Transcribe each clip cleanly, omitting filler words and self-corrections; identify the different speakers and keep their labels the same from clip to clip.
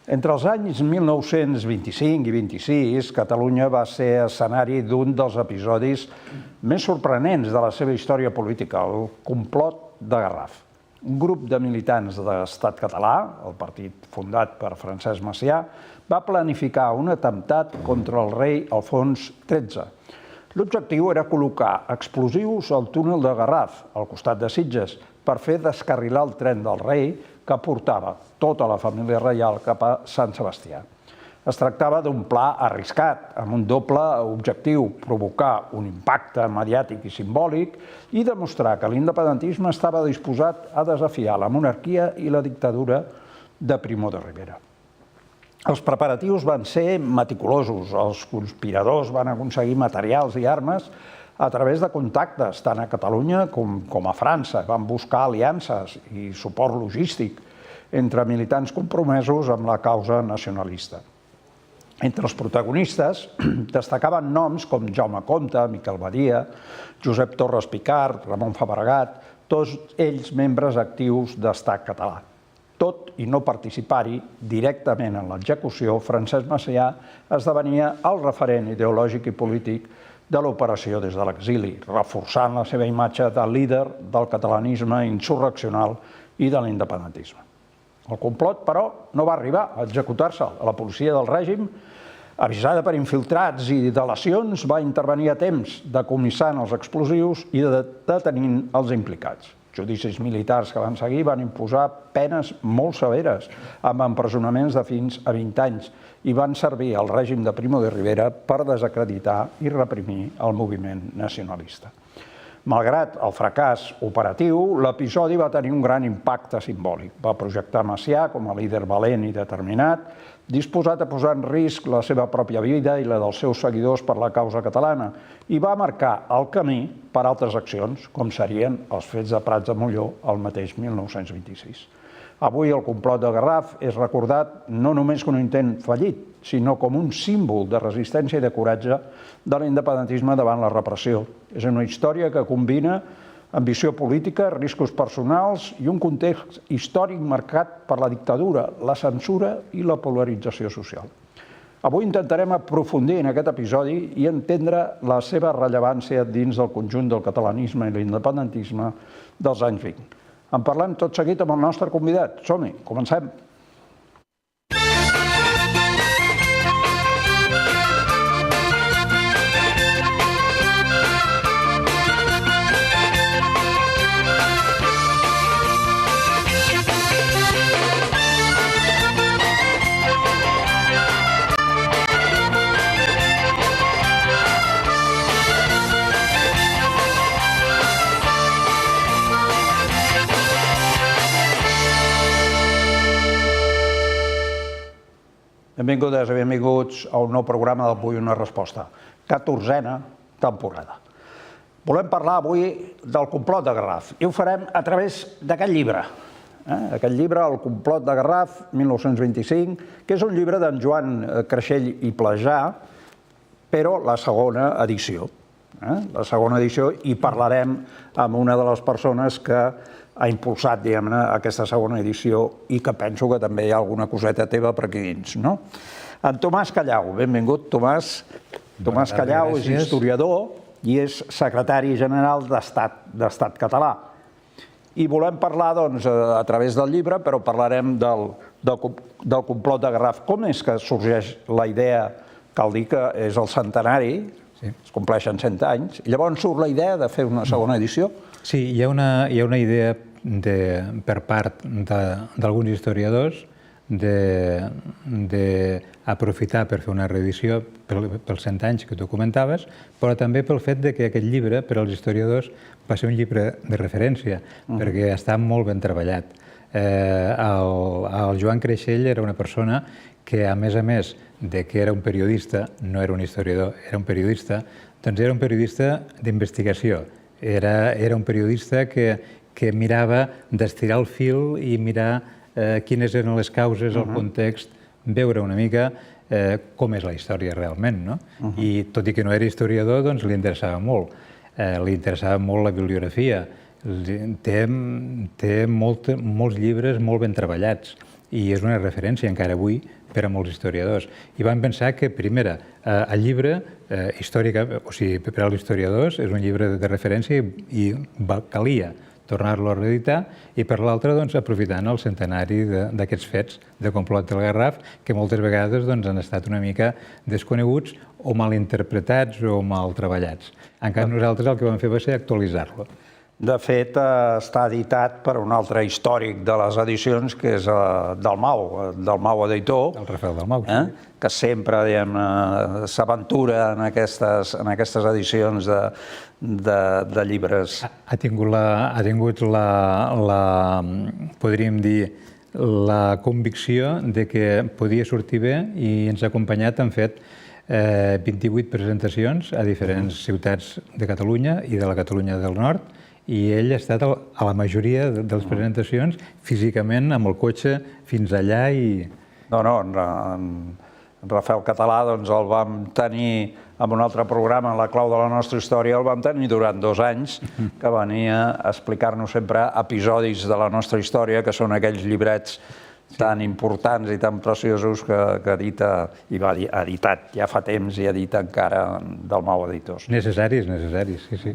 Speaker 1: Entre els anys 1925 i 26, Catalunya va ser escenari d'un dels episodis més sorprenents de la seva història política, el complot de Garraf. Un grup de militants de l'Estat català, el partit fundat per Francesc Macià, va planificar un atemptat contra el rei Alfons XIII. L'objectiu era col·locar explosius al túnel de Garraf, al costat de Sitges, per fer descarrilar el tren del rei que portava tota la família reial cap a Sant Sebastià. Es tractava d'un pla arriscat, amb un doble objectiu, provocar un impacte mediàtic i simbòlic i demostrar que l'independentisme estava disposat a desafiar la monarquia i la dictadura de Primo de Rivera. Els preparatius van ser meticulosos, els conspiradors van aconseguir materials i armes a través de contactes, tant a Catalunya com a França. Van buscar aliances i suport logístic entre militants compromesos amb la causa nacionalista. Entre els protagonistes destacaven noms com Jaume Comte, Miquel Badia, Josep Torres Picart, Ramon Fabregat, tots ells membres actius d'Estat català. Tot i no participar-hi directament en l'execució, Francesc Macià esdevenia el referent ideològic i polític de l'operació des de l'exili, reforçant la seva imatge de líder del catalanisme insurreccional i de l'independentisme. El complot, però, no va arribar a executar-se. La policia del règim, avisada per infiltrats i delacions, va intervenir a temps, decomissant els explosius i detenint els implicats. Judicis militars que van seguir van imposar penes molt severes, amb empresonaments de fins a 20 anys, i van servir al règim de Primo de Rivera per desacreditar i reprimir el moviment nacionalista. Malgrat el fracàs operatiu, l'episodi va tenir un gran impacte simbòlic. Va projectar Macià com a líder valent i determinat, disposat a posar en risc la seva pròpia vida i la dels seus seguidors per la causa catalana, i va marcar el camí per altres accions, com serien els fets de Prats de Molló el mateix 1926. Avui el complot de Garraf és recordat no només com un intent fallit, sinó com un símbol de resistència i de coratge de l'independentisme davant la repressió. És una història que combina ambició política, riscos personals i un context històric marcat per la dictadura, la censura i la polarització social. Avui intentarem aprofundir en aquest episodi i entendre la seva rellevància dins del conjunt del catalanisme i l'independentisme dels anys 20. En parlem tot seguit amb el nostre convidat. Som-hi, comencem. Benvingudes i benvinguts a un nou programa d'Avui una resposta, 14a temporada. Volem parlar avui del complot de Garraf i ho farem a través d'aquest llibre. Aquest llibre, El complot de Garraf, 1925, que és un llibre d'en Joan Creixell i Plejà, però la segona edició. La segona edició, i parlarem amb una de les persones que ha impulsat, diguem-ne, aquesta segona edició i que penso que també hi ha alguna coseta teva per aquí dins, no? En Tomàs Callau, benvingut, Tomàs. Tomàs Callau és historiador i és secretari general d'Estat català. I volem parlar, doncs, a través del llibre, però parlarem del complot de Garraf. Com és que sorgeix la idea, cal dir que és el centenari, es compleixen 100 anys, i llavors surt la idea de fer una segona edició?
Speaker 2: Sí, hi ha una idea per part d'alguns historiadors d'aprofitar per fer una reedició pels 100 anys que tu comentaves, però també pel fet que aquest llibre, per als historiadors, va ser un llibre de referència, perquè està molt ben treballat. El Joan Creixell era una persona que, a més de que era un periodista, no era un historiador, era un periodista, doncs era un periodista d'investigació. Era un periodista que mirava d'estirar el fil i mirar quines eren les causes, el context, veure una mica com és la història realment, no? I tot i que no era historiador, doncs li interessava molt. Li interessava molt la bibliografia. Té molts llibres molt ben treballats i és una referència encara avui per a molts historiadors. I van pensar que, primera, el llibre, històricament, o sigui, per als historiadors, és un llibre de referència i calia tornar-lo a reeditar, i per l'altra, aprofitant el centenari d'aquests fets de complot del Garraf, que moltes vegades han estat una mica desconeguts o mal interpretats o mal treballats. En canvi, nosaltres el que vam fer va ser actualitzar-lo.
Speaker 1: De fet, està editat per un altre històric de les edicions, que és Dalmau editor.
Speaker 2: El Rafael Dalmau, sí.
Speaker 1: Que sempre s'aventura en aquestes edicions de llibres.
Speaker 2: Ha tingut podríem dir, la convicció de que podia sortir bé i ens ha acompanyat, han fet 28 presentacions a diferents ciutats de Catalunya i de la Catalunya del Nord, i ell ha estat a la majoria de les presentacions físicament amb el cotxe fins allà i...
Speaker 1: En Rafael Català el vam tenir en un altre programa, La clau de la nostra història, el vam tenir durant 2 anys, que venia a explicar-nos sempre episodis de la nostra història, que són aquells llibrets tan importants i tan preciosos que edita, i va editat ja fa temps i edita encara Dalmau Editors.
Speaker 2: Necessaris, sí.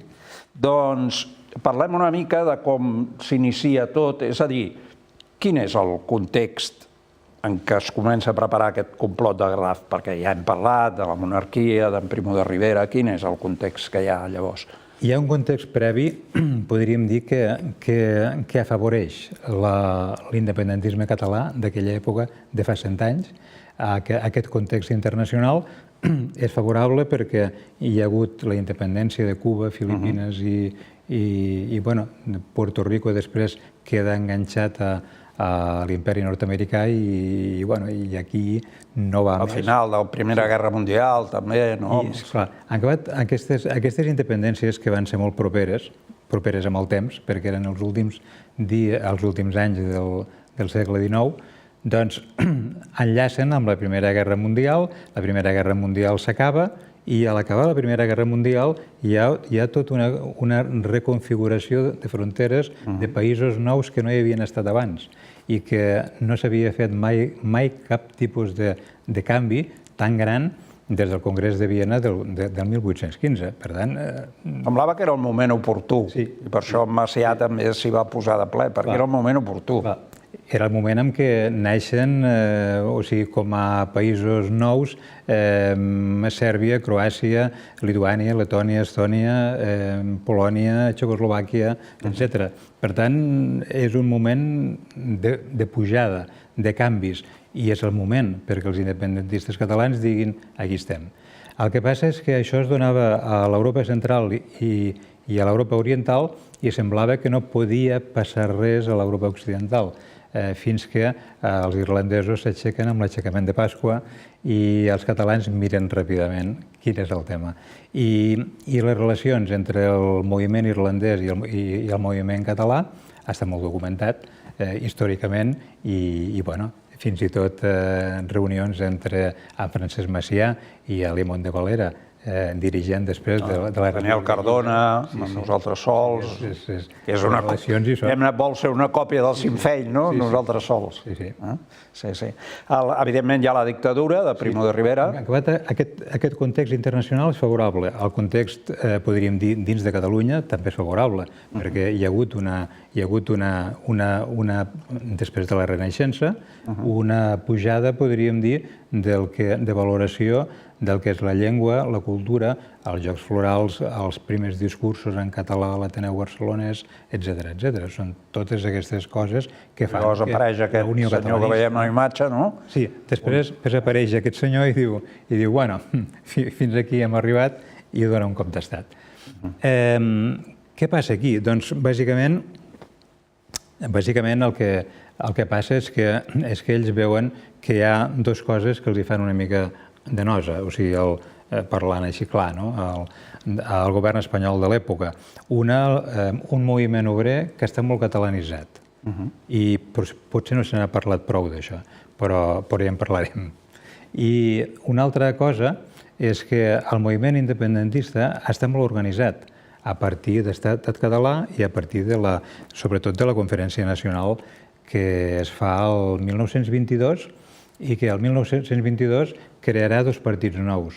Speaker 1: Doncs parlem una mica de com s'inicia tot, és a dir, quin és el context en què es comença a preparar aquest complot de Garraf, perquè ja hem parlat de la monarquia, d'en Primo de Rivera, quin és el context que hi ha llavors?
Speaker 2: Hi ha un context previ, podríem dir, que afavoreix l'independentisme català d'aquella època de fa 100 anys. Aquest context internacional és favorable perquè hi ha hagut la independència de Cuba, Filipines i Puerto Rico després queda enganxat a l'imperi nord-americà i aquí no va més.
Speaker 1: Al final de la Primera Guerra Mundial també, no?
Speaker 2: Esclar, han acabat aquestes independències que van ser molt properes amb el temps, perquè eren els últims anys del segle XIX, doncs enllacen amb la Primera Guerra Mundial, la Primera Guerra Mundial s'acaba i a l'acabar la Primera Guerra Mundial hi ha tota una reconfiguració de fronteres de països nous que no hi havien estat abans i que no s'havia fet mai cap tipus de canvi tan gran des del Congrés de Viena del 1815. Per tant...
Speaker 1: Semblava que era el moment oportú, i per això Macià també s'hi va posar de ple, perquè era el moment oportú.
Speaker 2: Era el moment en què naixen, com a països nous, Sèrbia, Croàcia, Lituània, Letònia, Estònia, Polònia, Txecoslovàquia, etc. Per tant, és un moment de pujada, de canvis, i és el moment perquè els independentistes catalans diguin aquí estem. El que passa és que això es donava a l'Europa central i a l'Europa oriental i semblava que no podia passar res a l'Europa occidental, fins que els irlandesos s'aixequen amb l'aixecament de Pasqua i els catalans miren ràpidament quin és el tema. I les relacions entre el moviment irlandès i el moviment català està molt documentat històricament i fins i tot reunions entre en Francesc Macià i Alimont de Valera, dirigent després de la...
Speaker 1: Daniel Cardona, amb Nosaltres sols, que és una... Vol ser una còpia del Sinn Féin, no? Nosaltres sols. Sí. Evidentment hi ha la dictadura de Primo de Rivera.
Speaker 2: Aquest context internacional és favorable. El context, podríem dir, dins de Catalunya també és favorable, perquè hi ha hagut després de la Renaixença, una pujada, podríem dir, de valoració del que és la llengua, la cultura, els jocs florals, els primers discursos en català a l'Ateneu barcelonès, etc. Són totes aquestes coses que fan
Speaker 1: que la Unió Catalanista... senyor que veiem a la imatge, no?
Speaker 2: Sí, després apareix aquest senyor i diu, bueno, fins aquí hem arribat i dona un cop d'estat. Què passa aquí? Doncs, bàsicament, el que passa és que ells veuen que hi ha dues coses que els hi fan una mica de nosa, o sigui, parlant així clar, el govern espanyol de l'època. Un moviment obrer que està molt catalanitzat i potser no se n'ha parlat prou d'això, però ja en parlarem. I una altra cosa és que el moviment independentista està molt organitzat a partir d'Estat català i a partir sobretot de la Conferència Nacional que es fa el 1922 i que el 1922 crearà dos partits nous,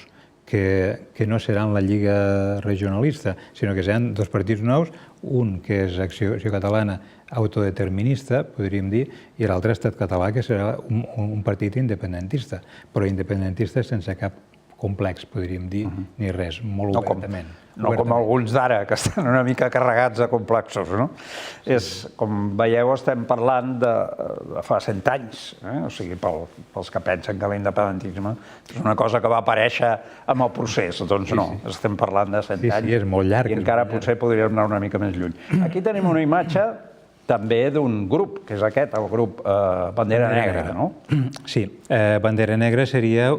Speaker 2: que no seran la Lliga Regionalista, sinó que seran dos partits nous, un que és Acció Catalana autodeterminista, podríem dir, i l'altre Estat Català, que serà un partit independentista, però independentista sense cap complex, podríem dir, ni res, molt obertament.
Speaker 1: No com alguns d'ara, que estan una mica carregats de complexos, no? Com veieu, estem parlant de fa 100 anys, o sigui, pels que pensen que l'independentisme és una cosa que va aparèixer amb el procés, doncs no, estem parlant de 100 anys.
Speaker 2: Sí, és molt llarg.
Speaker 1: I encara potser podríem anar una mica més lluny. Aquí tenim una imatge també d'un grup, que és aquest, el grup Bandera Negra, no?
Speaker 2: Sí, Bandera Negra seria,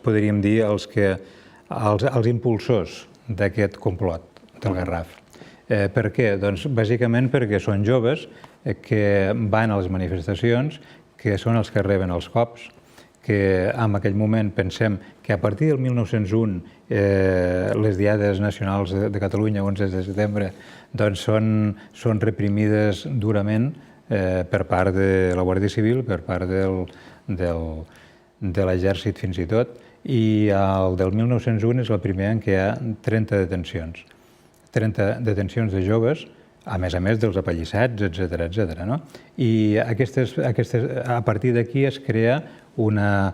Speaker 2: podríem dir, els impulsors d'aquest complot del Garraf. Per què? Doncs bàsicament perquè són joves que van a les manifestacions, que són els que reben els cops, que en aquell moment pensem que a partir del 1901 les diades nacionals de Catalunya, 11 de setembre, doncs són reprimides durament per part de la Guàrdia Civil, per part de l'exèrcit fins i tot, i el del 1901 és el primer en què hi ha 30 detencions. 30 detencions de joves, a més dels apallissats, etc. I a partir d'aquí es crea una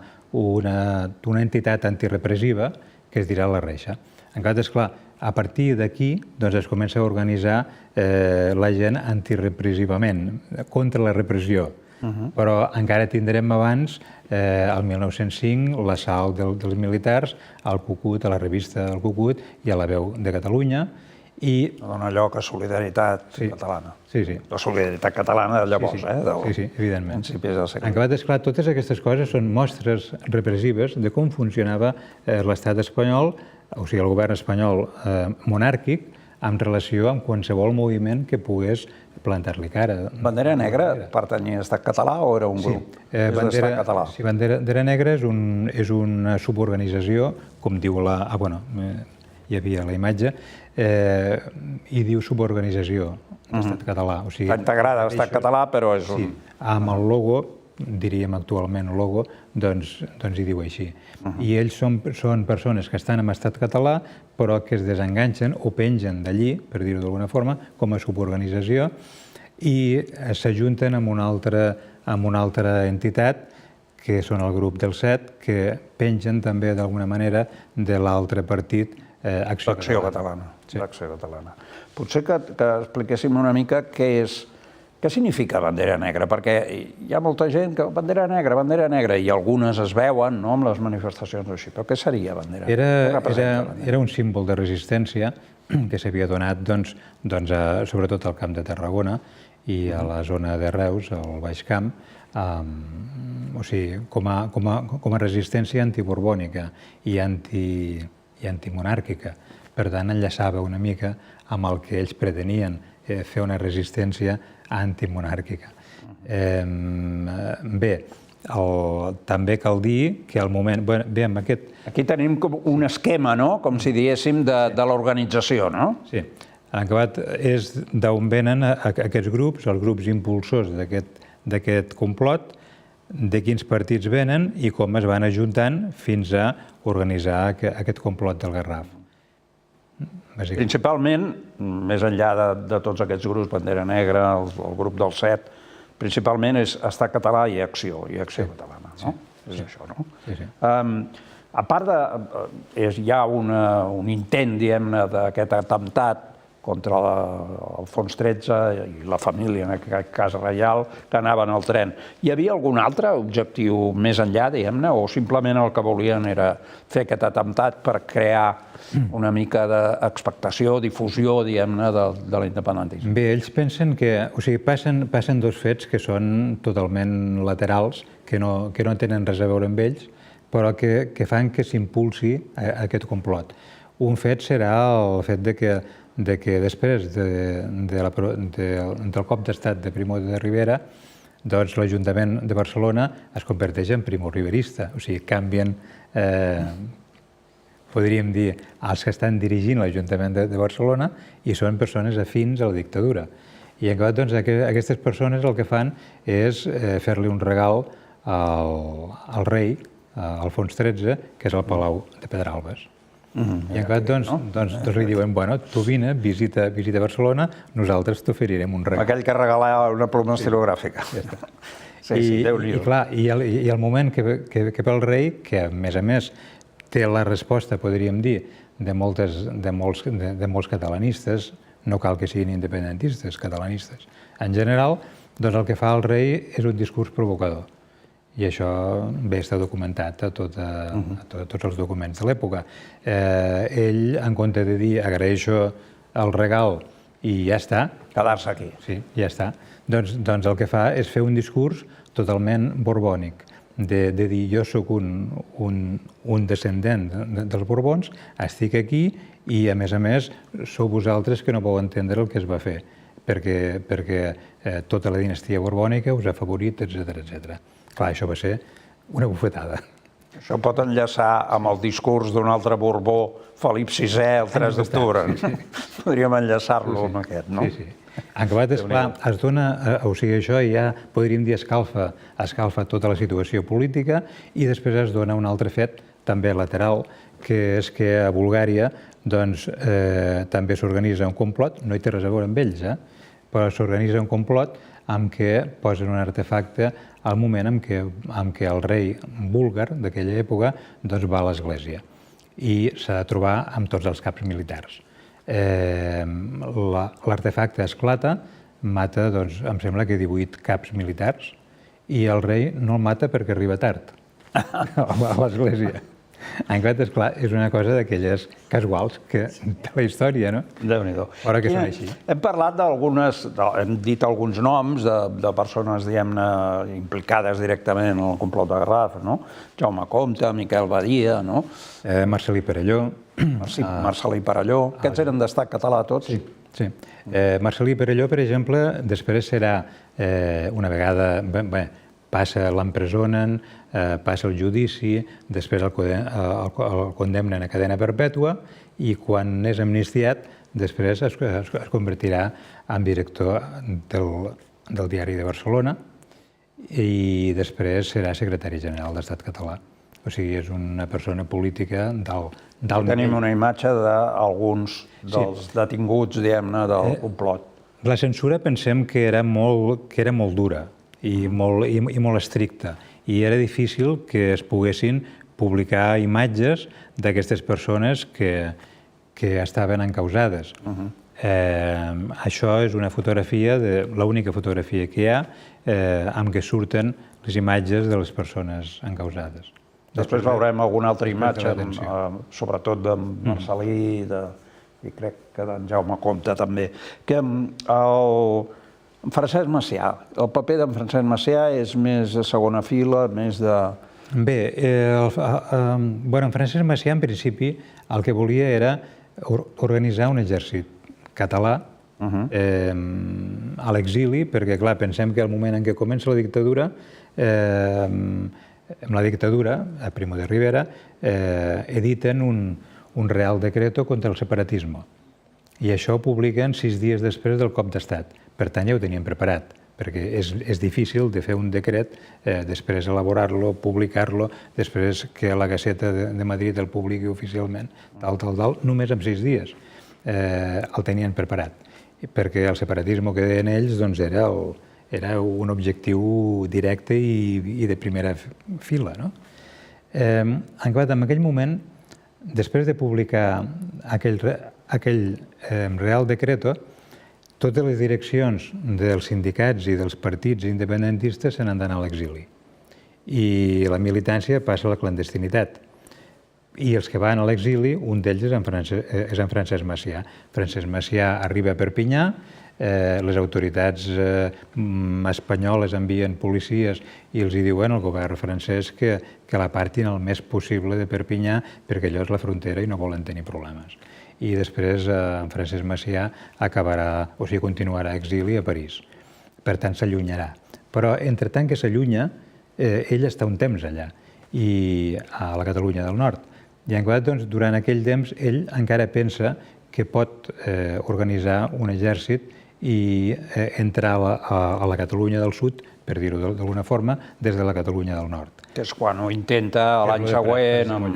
Speaker 2: entitat antirepressiva que es dirà la Reixa. Encara, esclar, a partir d'aquí es comença a organitzar la gent antirepressivament, contra la repressió. Però encara tindrem abans, el 1905, l'assalt dels militars al Cucut, a la revista del Cucut i a La Veu de Catalunya.
Speaker 1: Dona lloc a Solidaritat Catalana.
Speaker 2: Sí.
Speaker 1: La Solidaritat Catalana de llavors,
Speaker 2: Sí, evidentment.
Speaker 1: principis del segle.
Speaker 2: En acabat, esclar, totes aquestes coses són mostres repressives de com funcionava l'estat espanyol, o sigui, el govern espanyol monàrquic, en relació amb qualsevol moviment que pogués plantar-li cara.
Speaker 1: Bandera Negra pertanyia a l'Estat català o era un grup? És l'Estat català.
Speaker 2: Sí, Bandera Negra és una suborganització, com diu la... hi havia la imatge, i diu suborganització d'Estat català.
Speaker 1: Està integrada a l'Estat català, però és un...
Speaker 2: Sí, amb el logo, diríem actualment logo, doncs hi diu així. I ells són persones que estan en estat català, però que es desenganxen o pengen d'allí, per dir-ho d'alguna forma, com a suborganització, i s'ajunten amb una altra entitat, que són el grup del Set, que pengen també d'alguna manera de l'altre partit, Acció Catalana.
Speaker 1: L'Acció Catalana. Potser que expliquéssim una mica què significa Bandera Negra, perquè hi ha molta gent que Bandera Negra, i algunes es veuen amb les manifestacions així, però què seria Bandera Negra?
Speaker 2: Era un símbol de resistència que s'havia donat sobretot al Camp de Tarragona i a la zona de Reus, al Baix Camp, o sigui, com a resistència antiborbònica i antimonàrquica. Per tant, enllaçava una mica amb el que ells pretenien, fer una resistència antimonàrquica. Bé, també cal dir que al moment... Bé, amb aquest...
Speaker 1: Aquí tenim un esquema, no?, com si diéssim, de l'organització, no?
Speaker 2: Sí. En acabat, és d'on venen aquests grups, els grups impulsors d'aquest complot, de quins partits venen i com es van ajuntant fins a organitzar aquest complot del Garraf.
Speaker 1: Principalment, més enllà de tots aquests grups, Bandera Negra, el grup del Set, principalment és Estat Català i Acció Catalana, no? És això, no? A part hi ha un intent, diguem-ne, d'aquest atemptat contra Alfons XIII i la família, en aquest cas reial, que anaven al tren. Hi havia algun altre objectiu més enllà, diguem-ne, o simplement el que volien era fer aquest atemptat per crear una mica d'expectació, difusió, diguem-ne, de l'independentisme?
Speaker 2: Bé, ells pensen que... O sigui, passen dos fets que són totalment laterals, que no tenen res a veure amb ells, però que fan que s'impulsi aquest complot. Un fet serà el fet de que després del cop d'estat de Primo de Rivera, doncs l'Ajuntament de Barcelona es converteix en primorriberista, o sigui, canvien, podríem dir, els que estan dirigint l'Ajuntament de Barcelona i són persones afins a la dictadura. I en acabat, doncs, aquestes persones el que fan és fer-li un regal al rei, Alfons XIII, que és al Palau de Pedralbes. I en acabat, doncs li diuen, bueno, tu vine, visita Barcelona, nosaltres t'oferirem un regal.
Speaker 1: Aquell que regalava una ploma estilogràfica. Sí, Déu-n'hi-do.
Speaker 2: I clar, i el moment que pel rei, que a més té la resposta, podríem dir, de molts catalanistes, no cal que siguin independentistes, catalanistes. En general, doncs el que fa el rei és un discurs provocador. I això bé està documentat a tots els documents de l'època. Ell, en compte de dir agraeixo el regal i ja està...
Speaker 1: Quedar-se aquí.
Speaker 2: Sí, ja està. Doncs el que fa és fer un discurs totalment borbònic, de dir jo sóc un descendent dels Borbons, estic aquí i, a més, sou vosaltres que no podeu entendre el que es va fer, perquè tota la dinastia borbònica us ha favorit, etc. Clar, això va ser una bufetada.
Speaker 1: Això pot enllaçar amb el discurs d'un altre Borbó, Felip VI, el 3 d'octubre. Podríem enllaçar-lo amb aquest, no?
Speaker 2: Sí. En acabat, esclar, es dona, o sigui, això ja podríem dir escalfa tota la situació política i després es dona un altre fet, també lateral, que és que a Bulgària també s'organitza un complot, no hi té res a veure amb ells, però s'organitza un complot amb què posen un artefacte al moment en què el rei búlgar d'aquella època va a l'església i s'ha de trobar amb tots els caps militars. L'artefacte esclata, mata, em sembla que 18 caps militars, i el rei no el mata perquè arriba tard a l'església. En clar, esclar, és una cosa d'aquelles casuals de la història, no?
Speaker 1: Déu-n'hi-do.
Speaker 2: Ara que són així.
Speaker 1: Hem parlat hem dit alguns noms de persones, diguem-ne, implicades directament en el complot de Garraf, no? Jaume Comte, Miquel Badia, no?
Speaker 2: Marcel·lí Perelló.
Speaker 1: Marcel·lí Perelló. Aquests eren d'estat català, tots?
Speaker 2: Sí. Marcel·lí Perelló, per exemple, després serà, una vegada, l'empresonen, passa el judici, després el condemnen a cadena perpètua i quan és amnistiat, després es convertirà en director del Diari de Barcelona i després serà secretari general d'Estat català. O sigui, és una persona política d'alt nivell.
Speaker 1: Tenim una imatge d'alguns dels detinguts, diguem-ne, del complot.
Speaker 2: La censura pensem que era molt dura i molt estricta, i era difícil que es poguessin publicar imatges d'aquestes persones que estaven encausades. Això és una fotografia, l'única fotografia que hi ha, amb què surten les imatges de les persones encausades.
Speaker 1: Després veurem alguna altra imatge, sobretot de Marcel·lí i crec que d'en Jaume Comte també. Francesc Macià, el paper d'en Francesc Macià és més de segona fila, més de...
Speaker 2: Bé, en Francesc Macià, en principi, el que volia era organitzar un exèrcit català a l'exili, perquè, clar, pensem que al moment en què comença la dictadura, a Primo de Rivera, editen un Real Decreto contra el separatisme. I això ho publiquen 6 dies després del cop d'estat. Per tant, ja ho tenien preparat, perquè és difícil de fer un decret, després elaborar-lo, publicar-lo, després que la Gaceta de Madrid el publiqui oficialment, només en 6 dies el tenien preparat, perquè el separatisme que deien ells era un objectiu directe i de primera fila. En aquell moment, després de publicar aquell Real Decreto, totes les direccions dels sindicats i dels partits independentistes se n'han d'anar a l'exili. I la militància passa a la clandestinitat. I els que van a l'exili, un d'ells és en Francesc Macià. Francesc Macià arriba a Perpinyà, les autoritats espanyoles envien policies i els diuen al govern francès que l'apartin el més possible de Perpinyà perquè allò és la frontera i no volen tenir problemes. I després en Francesc Macià continuarà a exili a París. Per tant, s'allunyarà. Però, entre tant que s'allunya, ell està un temps allà, i a la Catalunya del Nord. I en quant, durant aquell temps, ell encara pensa que pot organitzar un exèrcit i entrar a la Catalunya del Sud, per dir-ho d'alguna forma, des de la Catalunya del Nord.
Speaker 1: Que és quan ho intenta l'any següent amb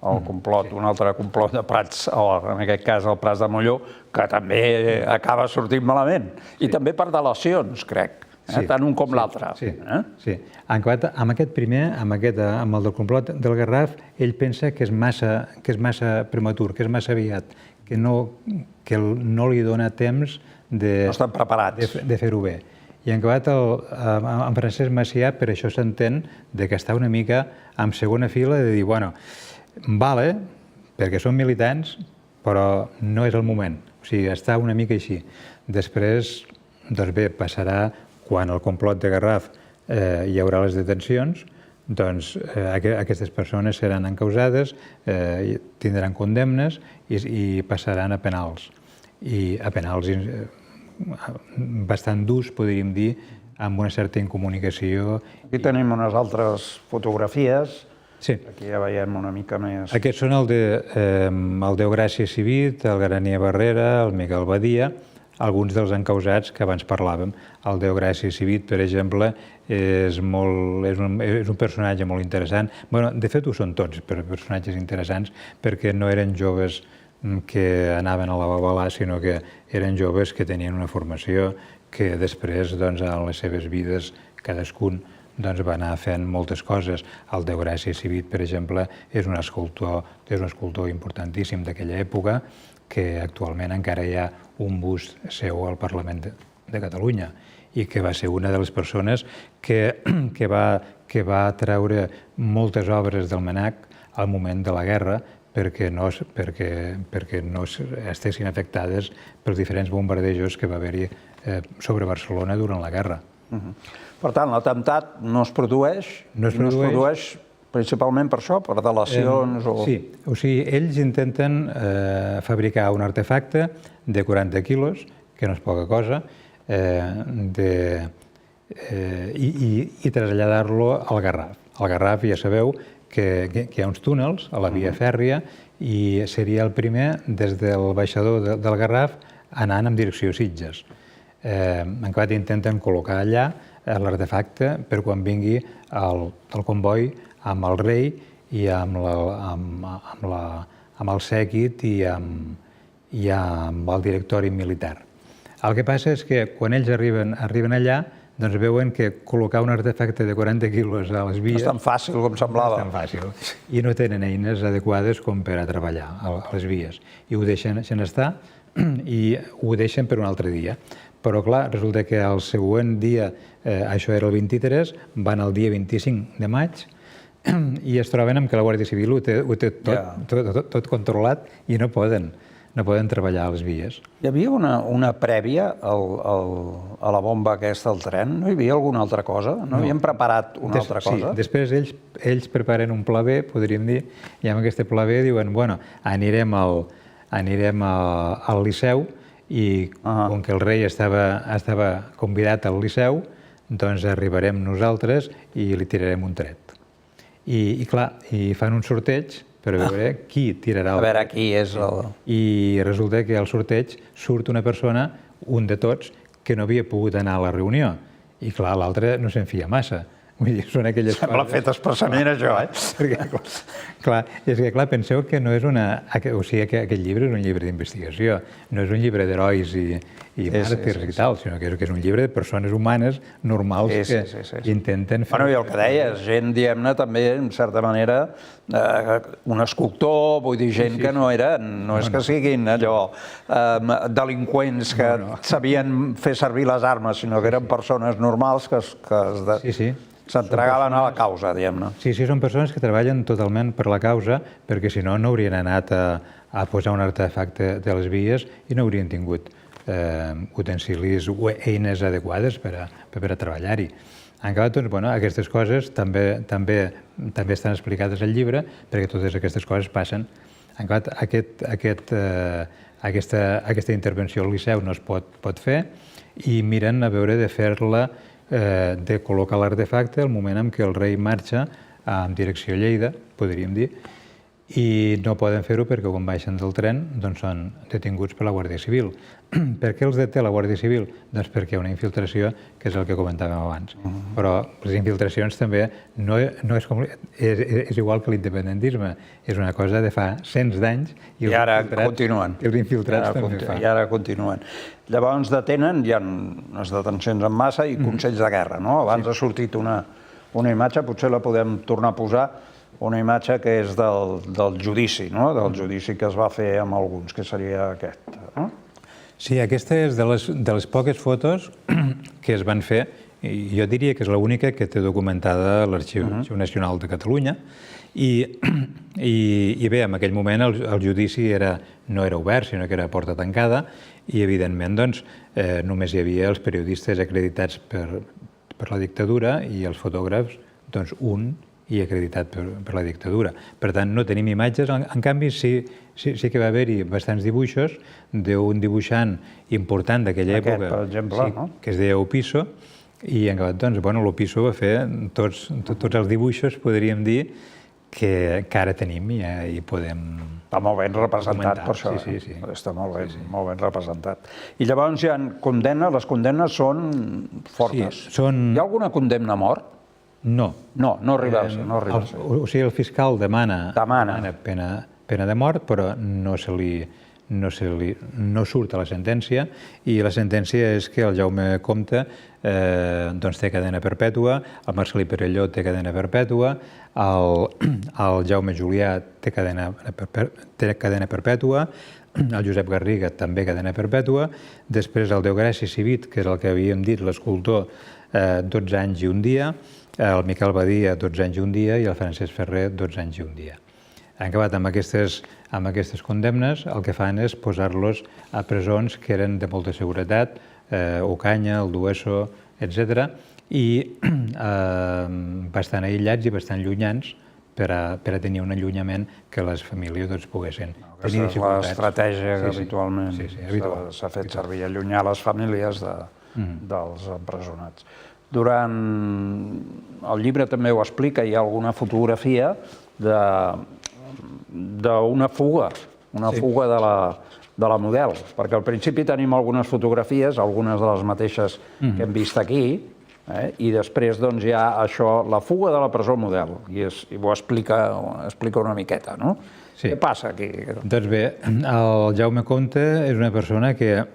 Speaker 1: el complot, un altre complot de Prats, o en aquest cas el Prats de Molló, que també acaba sortint malament. I també per delacions, crec, tant un com l'altre.
Speaker 2: Sí. Amb aquest primer, amb el del complot del Garraf, ell pensa que és massa prematur, que és massa aviat, que no li dona temps de fer-ho bé. I en acabat, en Francesc Macià, per això s'entén que està una mica en segona fila de dir, bueno, vale, perquè són militants, però no és el moment. O sigui, està una mica així. Després, doncs bé, passarà, quan el complot de Garraf hi haurà les detencions, doncs aquestes persones seran encausades, tindran condemnes i passaran a penals. I a penals bastant durs, podríem dir, amb una certa incomunicació.
Speaker 1: Aquí tenim unes altres fotografies.
Speaker 2: Sí.
Speaker 1: Aquí ja veiem una mica més...
Speaker 2: Aquests són el Deogràcia Civit, el Garania Barrera, el Miquel Badia, alguns dels encausats que abans parlàvem. El Deogràcia Civit, per exemple, és un personatge molt interessant. De fet, ho són tots, personatges interessants, perquè no eren joves que anaven a la babalà, sinó que eren joves que tenien una formació que després, en les seves vides, cadascun va anar fent moltes coses. El Deogràcia Civit, per exemple, és un escultor importantíssim d'aquella època, que actualment encara hi ha un bust seu al Parlament de Catalunya i que va ser una de les persones que va treure moltes obres del MNAC al moment de la guerra perquè no estessin afectades pels diferents bombardejos que va haver-hi sobre Barcelona durant la guerra.
Speaker 1: Per tant, l'atemptat no es produeix, principalment per això, per delacions o...
Speaker 2: Sí, o sigui, ells intenten fabricar un artefacte de 40 quilos, que no és poca cosa, i traslladar-lo al Garraf. Al Garraf ja sabeu que hi ha uns túnels a la via fèrria i seria el primer des del baixador del Garraf anant en direcció a Sitges. En acabat intenten col·locar allà l'artefacte per quan vingui el comboi amb el rei i amb el sèquit i amb el directori militar. El que passa és que quan ells arriben allà, doncs veuen que col·locar un artefacte de 40 quilos a les vies...
Speaker 1: No és tan fàcil com semblava.
Speaker 2: No és tan fàcil. I no tenen eines adequades com per a treballar a les vies. I ho deixen estar i ho deixen per un altre dia. Però, clar, resulta que el següent dia, això era el 23, van el dia 25 de maig i es troben amb que la Guàrdia Civil ho té tot controlat i no poden treballar a les vies.
Speaker 1: Hi havia una prèvia a la bomba aquesta del tren? No hi havia alguna altra cosa? No havien preparat una altra cosa?
Speaker 2: Sí, després ells preparen un pla B, podríem dir, i amb aquest pla B diuen, bueno, anirem al Liceu i com que el rei estava convidat al Liceu, doncs arribarem nosaltres i li tirarem un tret. I clar, fan un sorteig per veure qui tirarà el...
Speaker 1: A veure, qui és el...
Speaker 2: I resulta que al sorteig surt una persona, un de tots, que no havia pogut anar a la reunió. I clar, l'altre no se'n fia massa. Vull dir, són aquelles coses...
Speaker 1: Sembla fet expressament, això,
Speaker 2: Perquè, clar, és que, clar, penseu que no és una... O sigui, que aquest llibre és un llibre d'investigació, no és un llibre d'herois i màrtirs i tal, sinó que és un llibre de persones humanes normals que intenten fer...
Speaker 1: Bueno, i el que deies, gent, diguem-ne, també, en certa manera, un escultor, vull dir, gent que no és que siguin allò delinqüents que sabien fer servir les armes, sinó que eren persones normals que s'entregaven a la causa, diguem-ne.
Speaker 2: Sí, són persones que treballen totalment per la causa, perquè si no, no haurien anat a posar un artefacte de les vies i no haurien tingut utensilis o eines adequades per a treballar-hi. En acabat, doncs, aquestes coses també estan explicades al llibre, perquè totes aquestes coses passen. En acabat, aquesta intervenció al Liceu no es pot fer i miren a veure de fer-la, de col·locar l'artefacte al moment en què el rei marxa en direcció a Lleida, podríem dir, i no poden fer-ho perquè quan baixen del tren doncs són detinguts per la Guàrdia Civil. Per què els deté la Guàrdia Civil? Doncs perquè hi ha una infiltració, que és el que comentàvem abans. Però les infiltracions també no és igual que l'independentisme. És una cosa de fa cents d'anys
Speaker 1: i ara continuen.
Speaker 2: Els infiltrats també fan.
Speaker 1: I ara continuen. Llavors detenen, hi ha unes detencions en massa i consells de guerra, no? Abans ha sortit una imatge, potser la podem tornar a posar, una imatge que és del judici, no? Del judici que es va fer amb alguns, que seria aquest, no?
Speaker 2: Sí, aquesta és de les poques fotos que es van fer, i jo diria que és l'única que té documentada l'Arxiu Nacional de Catalunya, i bé, en aquell moment el judici no era obert, sinó que era a porta tancada, i evidentment doncs només hi havia els periodistes acreditats per la dictadura i els fotògrafs, doncs un i acreditat per la dictadura. Per tant, no tenim imatges. En canvi, sí que va haver-hi bastants dibuixos d'un dibuixant important d'aquella època,
Speaker 1: per exemple,
Speaker 2: que es deia Opisso, i en acabat, doncs, l'Opisso va fer tots els dibuixos, podríem dir, que ara tenim i podem...
Speaker 1: Està molt ben representat per això.
Speaker 2: Sí.
Speaker 1: Està molt ben representat. I llavors hi ha condemnes, les condemnes són fortes. Hi ha alguna condemna a mort?
Speaker 2: No.
Speaker 1: No arriba a ser.
Speaker 2: O sigui, el fiscal demana pena de mort, però no surt a la sentència, i la sentència és que el Jaume Comte té cadena perpètua, el Marcelí Perelló té cadena perpètua, el Jaume Julià té cadena perpètua, el Josep Garriga també cadena perpètua, després el Deograci Civit, que és el que havíem dit, l'escultor, 12 anys i un dia, el Miquel Badia, 12 anys i un dia, i el Francesc Ferrer, 12 anys i un dia. En acabat amb aquestes condemnes, el que fan és posar-los a presons que eren de molta seguretat, Ocaña, el Dueso, etc., i bastant aïllats i bastant llunyans per a tenir un allunyament que les famílies poguessin tenir dificultats.
Speaker 1: Aquesta és l'estratègia que habitualment s'ha fet servir, allunyar les famílies dels empresonats. Durant el llibre també ho explica, hi ha alguna fotografia d'una fuga, de la model, perquè al principi tenim algunes fotografies, algunes de les mateixes que hem vist aquí, i després hi ha això, la fuga de la presó model, i ho explica una miqueta, no? Què passa aquí?
Speaker 2: Doncs bé, el Jaume Comte és una persona que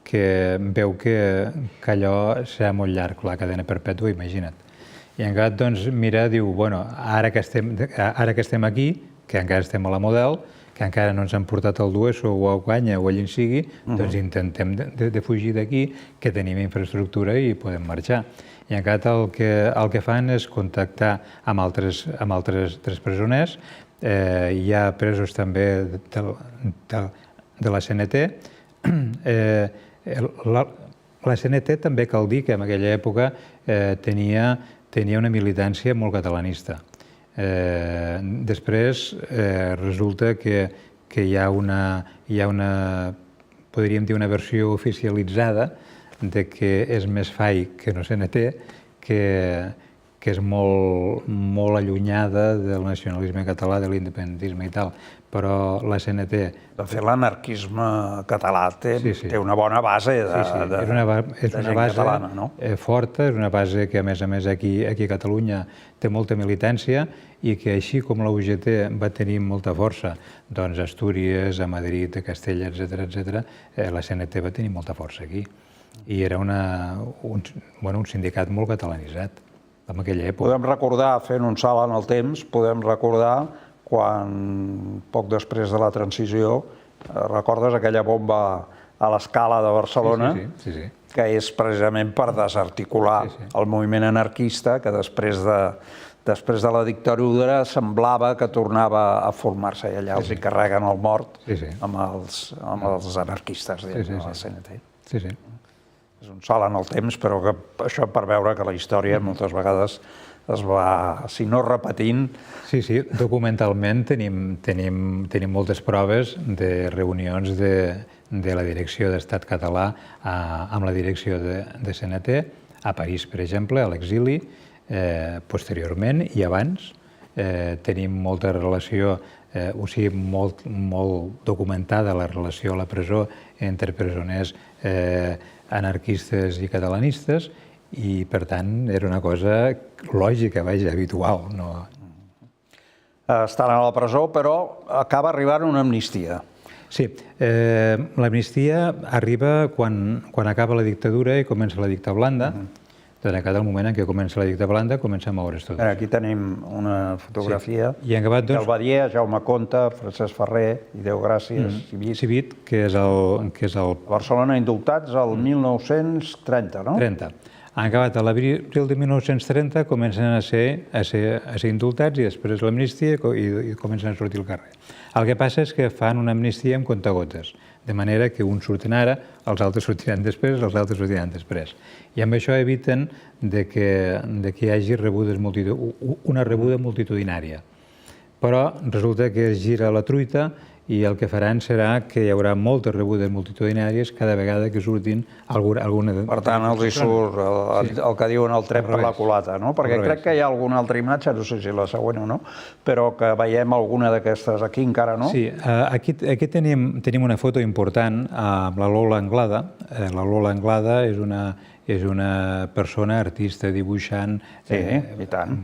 Speaker 2: veu que allò serà molt llarg, la cadena perpètua, imagina't. I encara mira, diu, bueno, ara que estem aquí, que encara estem a la Model, que encara no ens han portat al Dueso o a Ocaña o allà on sigui, doncs intentem de fugir d'aquí, que tenim infraestructura i podem marxar. I encara el que fan és contactar amb altres tres presoners. Hi ha presos també de la CNT. La CNT també cal dir que en aquella època tenia una militància molt catalanista. Després resulta que hi ha una, podríem dir, una versió oficialitzada de que és més FAI que no CNT, que és molt allunyada del nacionalisme català, de l'independentisme i tal, però la CNT...
Speaker 1: De fet, l'anarquisme català té una bona base de gent catalana, no?
Speaker 2: És una base forta, és una base que, a més, aquí a Catalunya té molta militància i que, així com la UGT va tenir molta força, doncs a Astúries, a Madrid, a Castella, etc., la CNT va tenir molta força aquí. I era un sindicat molt catalanitzat en aquella època.
Speaker 1: Podem recordar, fent un salt en el temps, podem recordar quan, poc després de la transició, recordes aquella bomba a l'Escala de Barcelona, que és precisament per desarticular el moviment anarquista, que després de la dictadura semblava que tornava a formar-se, i allà els hi carreguen el mort amb els anarquistes de la CNT. És un salt en el temps, però això per veure que la història moltes vegades es va, si no repetint...
Speaker 2: Sí, documentalment tenim moltes proves de reunions de la direcció d'Estat català amb la direcció de CNT, a París, per exemple, a l'exili, posteriorment i abans, tenim molta relació, o sigui, molt documentada la relació a la presó entre presoners anarquistes i catalanistes, i per tant era una cosa lògica, vaja, habitual.
Speaker 1: Estan a la presó, però acaba arribant una amnistia.
Speaker 2: Sí, l'amnistia arriba quan acaba la dictadura i comença la dictadura blanda. Doncs en el moment en què comença la dictadura blanda comença a moure's tot.
Speaker 1: Aquí tenim una fotografia.
Speaker 2: I en acabat,
Speaker 1: Miquel Badier, Jaume Conte, Francesc Ferrer, i Déu gràcies,
Speaker 2: Civit, que és el...
Speaker 1: Barcelona indultats el 1930, no?
Speaker 2: 30. Han acabat a l'abril de 1930, comencen a ser indultats i després l'amnistia i comencen a sortir al carrer. El que passa és que fan una amnistia amb comptagotes, de manera que uns surten ara, els altres sortiran després, els altres sortiran després. I amb això eviten que hi hagi una rebuda multitudinària. Però resulta que es gira la truita i el que faran serà que hi haurà moltes rebudes multitudinàries cada vegada que surtin alguna...
Speaker 1: Per tant, els hi surt el que diuen el tret per la culata, no? Perquè crec que hi ha alguna altra imatge, no sé si la següent o no, però que veiem alguna d'aquestes aquí encara, no?
Speaker 2: Sí, aquí tenim una foto important amb la Lola Anglada. La Lola Anglada és una persona, artista, dibuixant,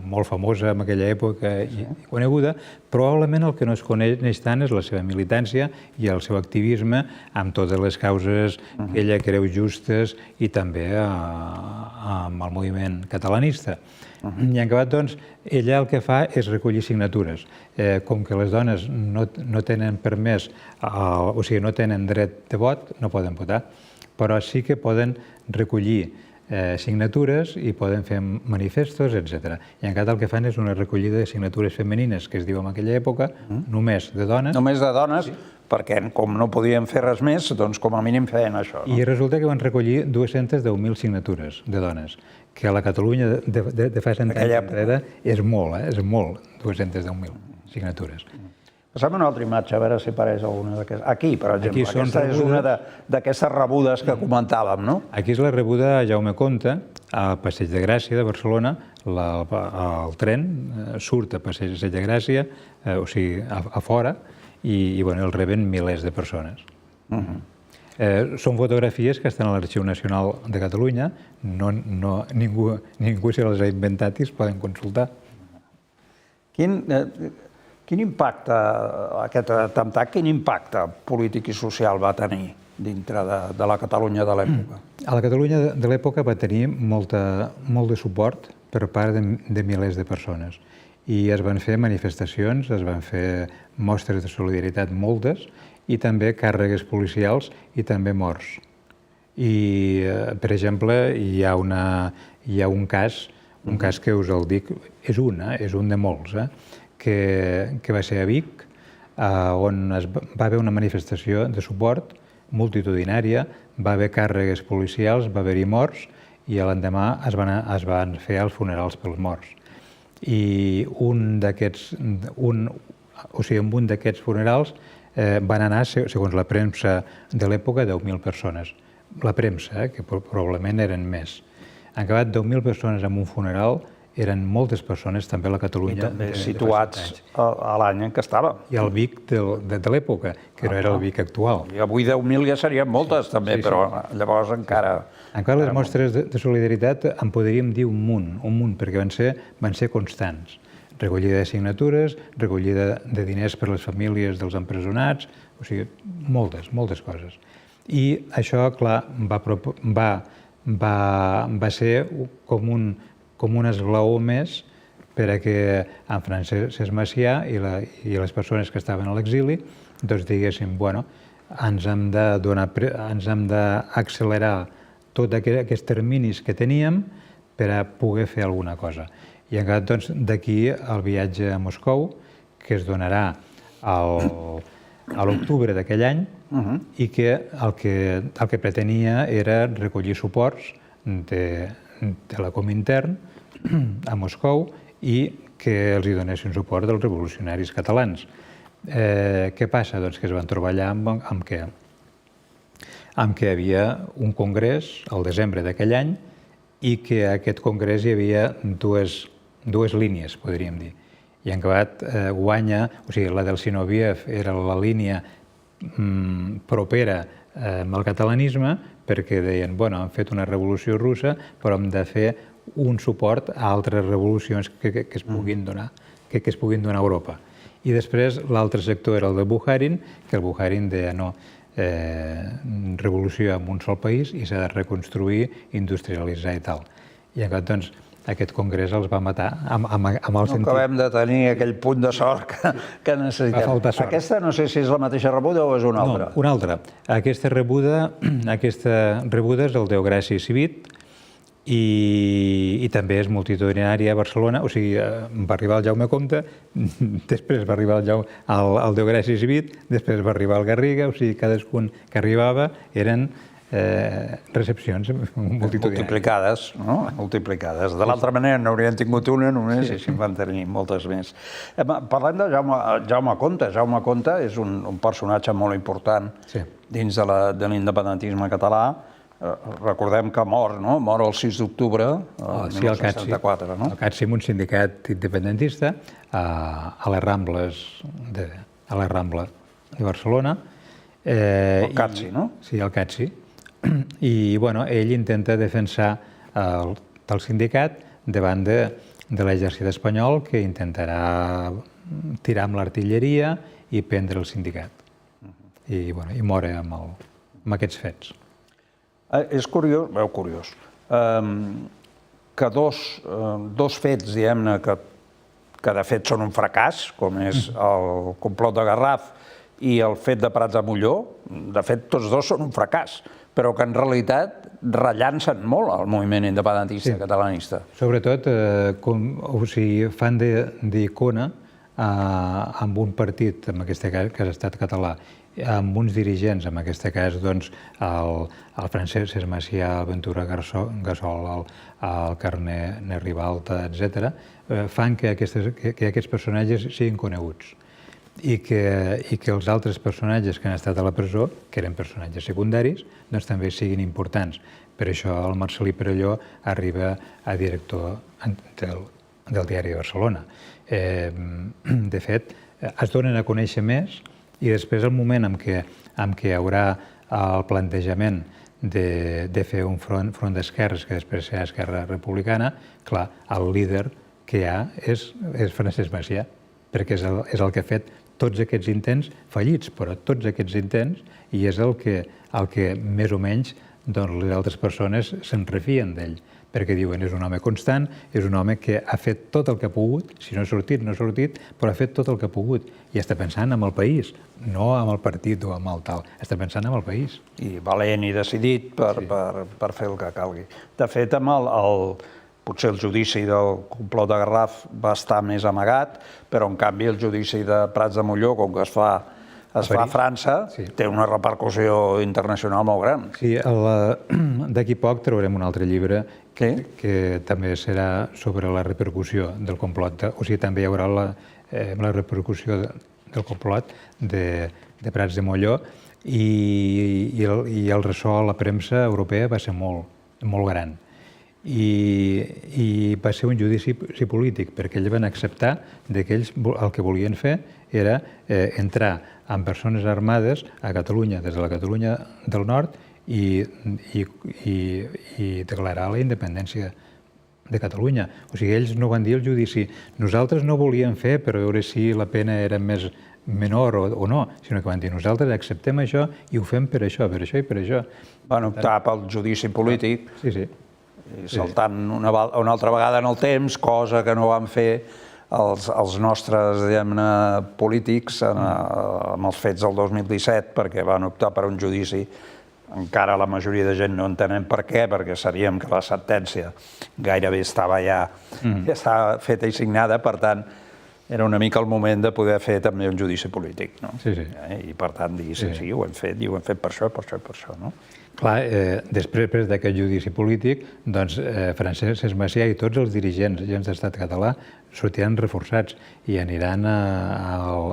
Speaker 2: molt famosa en aquella època i coneguda. Probablement el que no es coneix tant és la seva militància i el seu activisme amb totes les causes que ella creu justes i també amb el moviment catalanista. I en acabat, doncs, ella el que fa és recollir signatures. Com que les dones no tenen permès, o sigui, no tenen dret de vot, no poden votar, però sí que poden recollir signatures i poden fer manifestos, etc. I en Catalunya el que fan és una recollida de signatures femenines, que es diu en aquella època, només de dones.
Speaker 1: Només de dones, perquè com no podien fer res més, doncs com a mínim feien això.
Speaker 2: I resulta que van recollir 210.000 signatures de dones, que a la Catalunya de fa 100 anys enrere és molt, és molt, 210.000 signatures.
Speaker 1: Passem una altra imatge, a veure si apareix alguna d'aquestes. Aquí, per exemple, aquesta és una d'aquestes rebudes que comentàvem, no?
Speaker 2: Aquí és la rebuda a Jaume Conte, al Passeig de Gràcia de Barcelona. El tren surt a Passeig de Gràcia, o sigui, a fora, i el reben milers de persones. Són fotografies que estan a l'Arxiu Nacional de Catalunya, ningú se les ha inventat i es poden consultar.
Speaker 1: Quin impacte, aquest atemptat, quin impacte polític i social va tenir dintre de la Catalunya de l'època?
Speaker 2: A la Catalunya de l'època va tenir molt de suport per part de milers de persones. I es van fer manifestacions, es van fer mostres de solidaritat moltes, i també càrregues policials i també morts. I, per exemple, hi ha un cas que us el dic, és un de molts, que va ser a Vic, on va haver una manifestació de suport multitudinària, va haver càrregues policials, va haver-hi morts, i l'endemà es van fer els funerals pels morts. I un d'aquests funerals van anar, segons la premsa de l'època, 10.000 persones. La premsa, que probablement eren més. Han acabat 10.000 persones en un funeral, eren moltes persones també a la Catalunya.
Speaker 1: I també situats a l'any en què estava.
Speaker 2: I al Vic de l'època, que no era el Vic actual.
Speaker 1: I avui 10.000 ja serien moltes també, però llavors encara...
Speaker 2: Encara les mostres de solidaritat en podríem dir un munt, perquè van ser constants. Recollida de signatures, recollida de diners per les famílies dels empresonats, o sigui, moltes coses. I això, clar, va ser com un esglaó més per a que en Francesc Macià i les persones que estaven a l'exili doncs diguéssim, bueno, ens hem d'accelerar tots aquests terminis que teníem per a poder fer alguna cosa. I en acabat, doncs, d'aquí el viatge a Moscou, que es donarà a l'octubre d'aquell any, i que el que pretenia era recollir suports de la Comintern a Moscou i que els hi donessin suport dels revolucionaris catalans. Què passa? Doncs que es van trobar allà amb què hi havia un congrés al desembre d'aquell any i que a aquest congrés hi havia dues línies, podríem dir. i en acabat guanya, o sigui, la del Zinoviev era la línia propera amb el catalanisme, perquè deien, bueno, han fet una revolució russa, però hem de fer un suport a altres revolucions que es puguin donar, que es puguin donar a Europa. I després l'altre sector era el de Bukharin, que el Bukharin deia no, revolució en un sol país i s'ha de reconstruir, industrialitzar i tal. I en canvi, doncs, aquest congrés els va matar amb el sentit...
Speaker 1: No acabem de tenir aquell punt de sort que necessitem.
Speaker 2: Va faltar sort.
Speaker 1: Aquesta no sé si és la mateixa rebuda o és una altra.
Speaker 2: No, una altra. Aquesta rebuda és el Deograci Civit i també és multitudinària a Barcelona, o sigui, va arribar el Jaume Comte, després va arribar el Deograci Civit, després va arribar el Garriga, o sigui, cadascun que arribava eren recepcions multitudinàries.
Speaker 1: Multiplicades, no? Multiplicades. De l'altra manera n'haurien tingut una només i en van tenir moltes més. Parlem de Jaume Comte. Jaume Comte és un personatge molt important dins de l'independentisme català. Recordem que mor, no? Mor el 6 d'octubre de 1974, no?
Speaker 2: El CATSI, un sindicat independentista a les Rambles de Barcelona.
Speaker 1: El CATSI, no?
Speaker 2: Sí, el CATSI. I, bueno, ell intenta defensar el sindicat davant de l'exèrcit espanyol, que intentarà tirar amb l'artilleria i prendre el sindicat. I, bueno, i mor amb aquests fets.
Speaker 1: És curiós, que dos fets, diguem-ne, que de fet són un fracàs, com és el complot de Garraf i el fet de Prats de Molló, de fet tots dos són un fracàs, però que en realitat rellancen molt el moviment independentista catalanista.
Speaker 2: Sobretot, fan d'icona amb un partit, en aquest cas, que ha estat català, amb uns dirigents, en aquest cas, doncs, el Francesc Macià, el Ventura Gassol, el Carner Ribalta, etc., fan que aquests personatges siguin coneguts i que els altres personatges que han estat a la presó, que eren personatges secundaris, doncs també siguin importants. Per això el Marcel·lí Perelló arriba a director del Diari de Barcelona. De fet, es donen a conèixer més i després, el moment en què hi haurà el plantejament de fer un front d'esquerres, que després serà Esquerra Republicana, clar, el líder que hi ha és Francesc Macià, perquè és el que ha fet tots aquests intents fallits, però tots aquests intents, i és el que més o menys les altres persones se'n refien d'ell, perquè diuen és un home constant, és un home que ha fet tot el que ha pogut, si no ha sortit, no ha sortit, però ha fet tot el que ha pogut, i està pensant en el país, no en el partit o en el tal, està pensant en el país.
Speaker 1: I valent i decidit per fer el que calgui. De fet, potser el judici del complot de Garraf va estar més amagat, però en canvi el judici de Prats de Molló, com que es fa a França, té una repercussió internacional molt gran.
Speaker 2: Sí, d'aquí poc traurem un altre llibre que també serà sobre la repercussió del complot, o sigui, també hi haurà la repercussió del complot de Prats de Molló i el ressò a la premsa europea va ser molt gran. I va ser un judici polític, perquè ells van acceptar que ells el que volien fer era entrar amb persones armades a Catalunya, des de la Catalunya del Nord, i declarar la independència de Catalunya. O sigui, ells no van dir al judici nosaltres no volíem fer, però a veure si la pena era més menor o no, sinó que van dir nosaltres acceptem això i ho fem per això i per això.
Speaker 1: Van optar pel judici polític.
Speaker 2: Sí.
Speaker 1: Saltant una altra vegada en el temps, cosa que no van fer els nostres, diguem-ne, polítics amb els fets del 2017, perquè van optar per un judici. Encara la majoria de gent no entenem per què, perquè sabíem que la sentència gairebé estava ja feta i signada, per tant, era una mica el moment de poder fer també un judici polític. I per tant, dir, sí, ho hem fet, i ho hem fet per això, per això, no?
Speaker 2: Clar, després d'aquest judici polític, doncs Francesc Macià i tots els dirigents d'Estat català sortiran reforçats i aniran al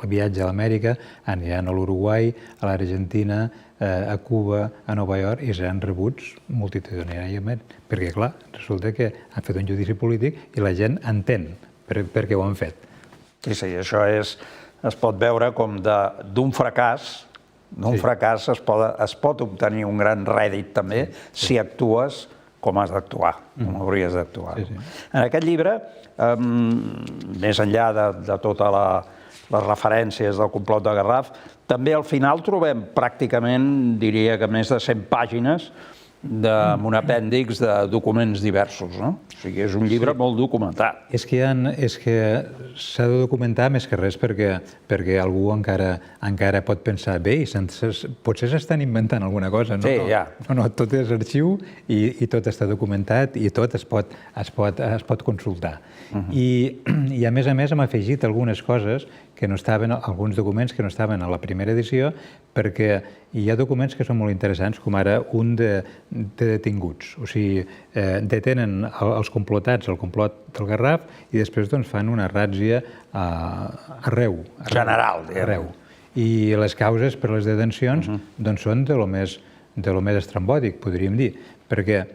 Speaker 2: viatge a l'Amèrica, aniran a l'Uruguai, a l'Argentina, a Cuba, a Nova York, i seran rebuts multitudinàriament. Perquè, clar, resulta que han fet un judici polític i la gent entén perquè ho han fet.
Speaker 1: Sí, això es pot veure com d'un fracàs, es pot obtenir un gran rèdit també si actues com has d'actuar, com hauries d'actuar. En aquest llibre, més enllà de totes les referències del complot de Garraf, també al final trobem pràcticament, diria que més de 100 pàgines amb un apèndix de documents diversos, no? O sigui, és un llibre molt documentat.
Speaker 2: És que s'ha de documentar més que res perquè algú encara pot pensar bé i potser s'estan inventant alguna cosa.
Speaker 1: Sí, ja.
Speaker 2: No, tot és arxiu i tot està documentat i tot es pot consultar. I a més hem afegit algunes coses que no estaven, alguns documents que no estaven a la primera edició, perquè hi ha documents que són molt interessants, com ara un de detinguts. O sigui, detenen els complotats, el complot del Garraf, i després fan una ràtzia arreu.
Speaker 1: General,
Speaker 2: arreu. I les causes per les detencions són de lo més estrambòtic, podríem dir, perquè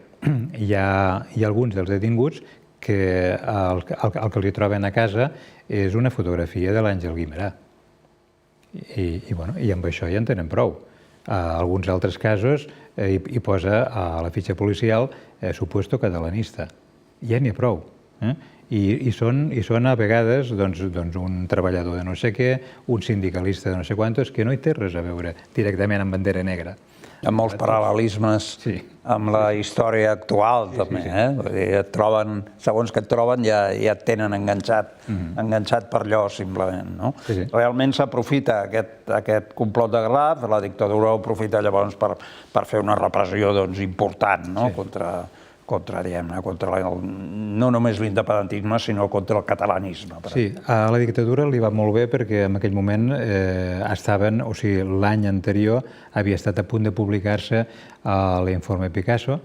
Speaker 2: hi ha alguns dels detinguts que el que li troben a casa és una fotografia de l'Àngel Guimerà. I amb això ja en tenen prou. A alguns altres casos hi posa a la fitxa policial supuesto catalanista. Ja n'hi ha prou. I són a vegades un treballador de no sé què, un sindicalista de no sé quantos, que no hi té res a veure directament amb bandera negra.
Speaker 1: Amb molts paral·lelismes amb la història actual, també. Et troben, segons que et troben, ja et tenen enganxat per allò, simplement. Realment s'aprofita aquest complot de Garraf, la dictadura ho aprofita llavors per fer una repressió important contra no només l'independentisme, sinó contra el catalanisme.
Speaker 2: Sí, a la dictadura li va molt bé perquè en aquell moment l'any anterior havia estat a punt de publicar-se l'informe Picasso,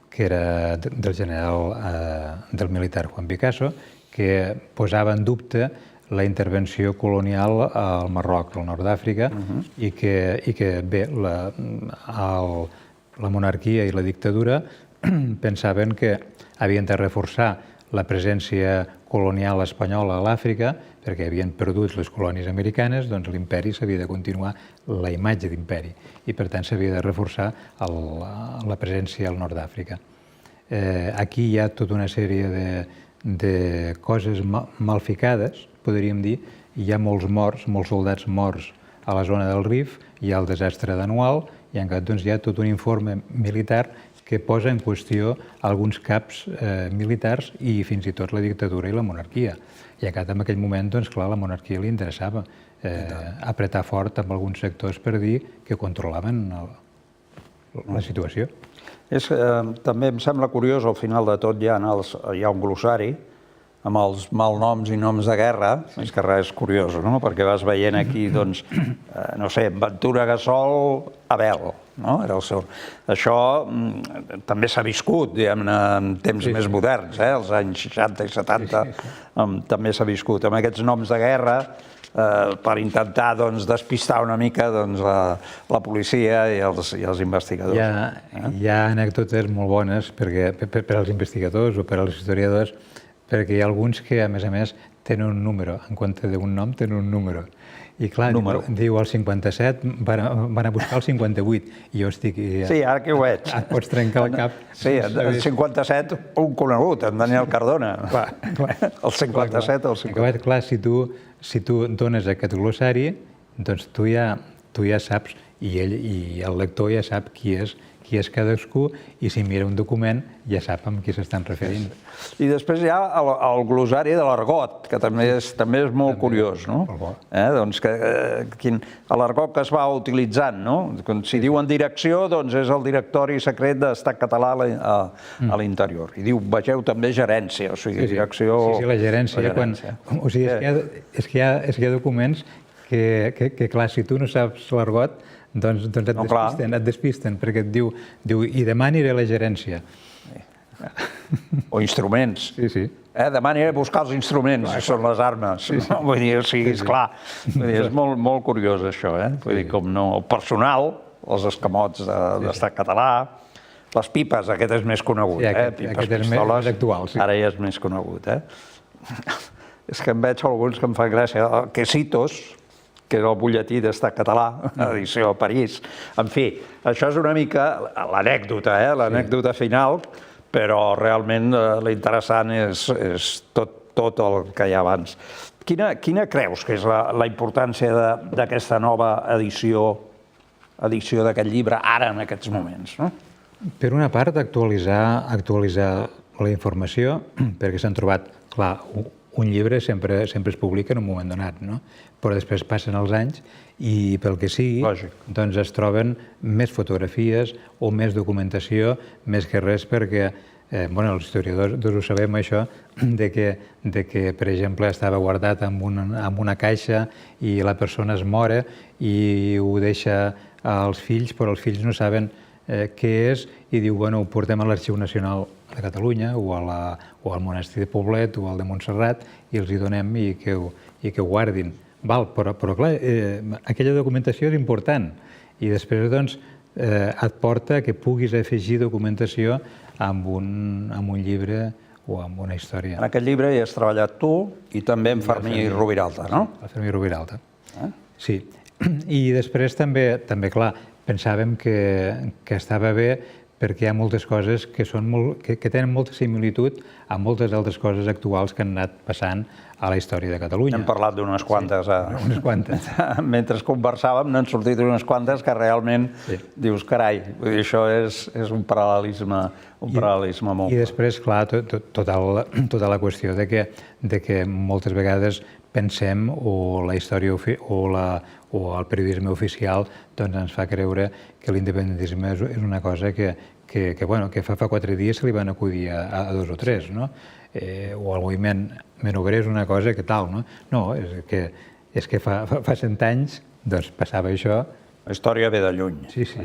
Speaker 2: que era del militar Juan Picasso, que posava en dubte la intervenció colonial al Marroc, al nord d'Àfrica, i que bé, la monarquia i la dictadura pensaven que havien de reforçar la presència colonial espanyola a l'Àfrica, perquè havien perdut les colònies americanes, doncs l'imperi s'havia de continuar la imatge d'imperi i per tant s'havia de reforçar la presència al nord d'Àfrica. Aquí hi ha tota una sèrie de coses mal ficades, podríem dir. Hi ha molts morts, molts soldats morts a la zona del Rif, hi ha el desastre d'Anual i encara hi ha tot un informe militar que posa en qüestió alguns caps militars i fins i tot la dictadura i la monarquia. I en aquell moment, clar, la monarquia li interessava apretar fort amb alguns sectors per dir que controlaven la situació.
Speaker 1: També em sembla curiós, al final de tot hi ha un glossari amb els malnoms i noms de guerra, més que res curiós, perquè vas veient aquí, no sé, Ventura Gasol, Abel, era el seu... Això també s'ha viscut, diguem-ne, en temps més moderns, els anys 60 i 70, també s'ha viscut. Amb aquests noms de guerra, per intentar despistar una mica la policia i els investigadors.
Speaker 2: Hi ha anècdotes molt bones per als investigadors o per als historiadors, perquè hi ha alguns que, a més, tenen un número. En compte d'un nom, tenen un número. I clar, diu el 57, van a buscar el 58. I jo estic...
Speaker 1: Sí, ara que ho veig.
Speaker 2: Et pots trencar el cap.
Speaker 1: Sí, el 57, un conegut, en Daniel Cardona. El 57 o el 58.
Speaker 2: Clar, si tu dones aquest glossari, doncs tu ja saps, i el lector ja sap qui és cadascú, i si mira un document ja sap amb qui s'estan referint.
Speaker 1: I després hi ha el glossari de l'argot, que també és molt curiós, no? L'argot que es va utilitzant, no? Si diuen direcció, doncs és el directori secret d'Estat Català a l'interior. I diu, vegeu també gerència, o sigui, direcció...
Speaker 2: Sí, la gerència. O sigui, és que hi ha documents que, clar, si tu no saps l'argot, doncs et despisten, perquè et diu i demà aniré a la gerència.
Speaker 1: O instruments.
Speaker 2: Sí.
Speaker 1: Demà aniré a buscar els instruments, que són les armes. Vull dir, o sigui, esclar, és molt curiós això, vull dir, com no... El personal, els escamots d'Estat Català, les pipes, aquest és més conegut,
Speaker 2: pipes, pistoles,
Speaker 1: ara ja és més conegut, és que em veig alguns que em fan gràcia. Quesitos, que és el butlletí d'Estat Català, edició a París. En fi, això és una mica l'anècdota, l'anècdota final, però realment l'interessant és tot el que hi ha abans. Quina creus que és la importància d'aquesta nova edició d'aquest llibre ara, en aquests moments?
Speaker 2: Per una part, actualitzar la informació, perquè s'han trobat, clar, un llibre sempre es publica en un moment donat, no? Però després passen els anys i pel que sigui, doncs es troben més fotografies o més documentació, més que res perquè, els historiadors ho sabem això, de que, per exemple, estava guardat en una caixa i la persona es mor i ho deixa als fills, però els fills no saben què és i diu, bueno, ho portem a l'Arxiu Nacional de Catalunya o al Monestir de Poblet o al de Montserrat i els hi donem i que ho guardin. Però clar, aquella documentació és important i després doncs et porta que puguis afegir documentació amb un llibre o amb una història.
Speaker 1: En aquest llibre hi has treballat tu i també en Fermí Rubiralta, no?
Speaker 2: El Fermí Rubiralta, sí. I després també, clar, pensàvem que estava bé perquè hi ha moltes coses que tenen molta similitud amb moltes altres coses actuals que han anat passant a la història de Catalunya.
Speaker 1: Hem parlat d'unes quantes.
Speaker 2: Unes quantes.
Speaker 1: Mentre conversàvem n'han sortit unes quantes que realment dius, carai, això és un paral·lelisme molt.
Speaker 2: I després, clar, tota la qüestió de que moltes vegades pensem o la història o el periodisme oficial ens fa creure que l'independentisme és una cosa que fa 4 dies se li van acudir a 2 o 3, no? O el moviment obrer és una cosa que tal, no? No, és que fa 100 anys passava això.
Speaker 1: La història ve de lluny.
Speaker 2: Sí, sí. I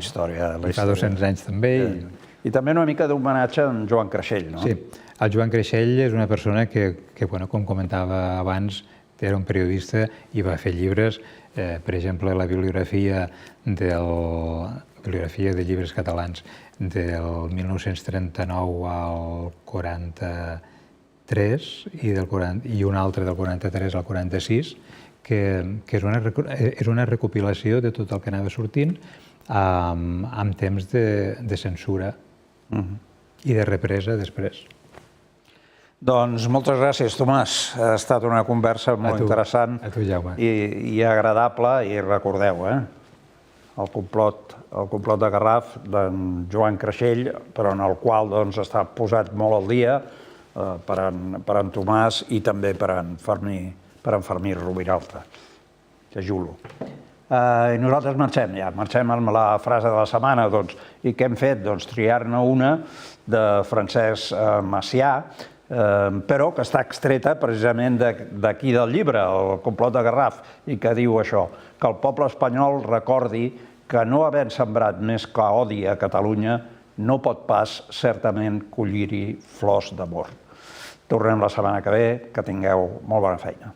Speaker 2: fa 200 anys també.
Speaker 1: I també una mica d'homenatge a en Joan Creixell, no?
Speaker 2: Sí, el Joan Creixell és una persona que, com comentava abans, era un periodista i va fer llibres, per exemple, la bibliografia de llibres catalans del 1939 al 43 i un altre del 43 al 46, que és una recopilació de tot el que anava sortint amb temps de censura i de represa després.
Speaker 1: Doncs moltes gràcies, Tomàs. Ha estat una conversa molt interessant i agradable. I recordeu, el complot de Garraf d'en Joan Creixell, però en el qual està posat molt al dia per en Tomàs i també per en Fermí Rubiralta. Que xulo. I nosaltres marxem ja. Marxem amb la frase de la setmana. I què hem fet? Doncs triar-ne una de Francesc Macià, però que està extreta precisament d'aquí del llibre, el complot de Garraf, i que diu això, que el poble espanyol recordi que no havent sembrat més que odi a Catalunya no pot pas certament collir-hi flors d'amor. Tornem la setmana que ve, que tingueu molt bona feina.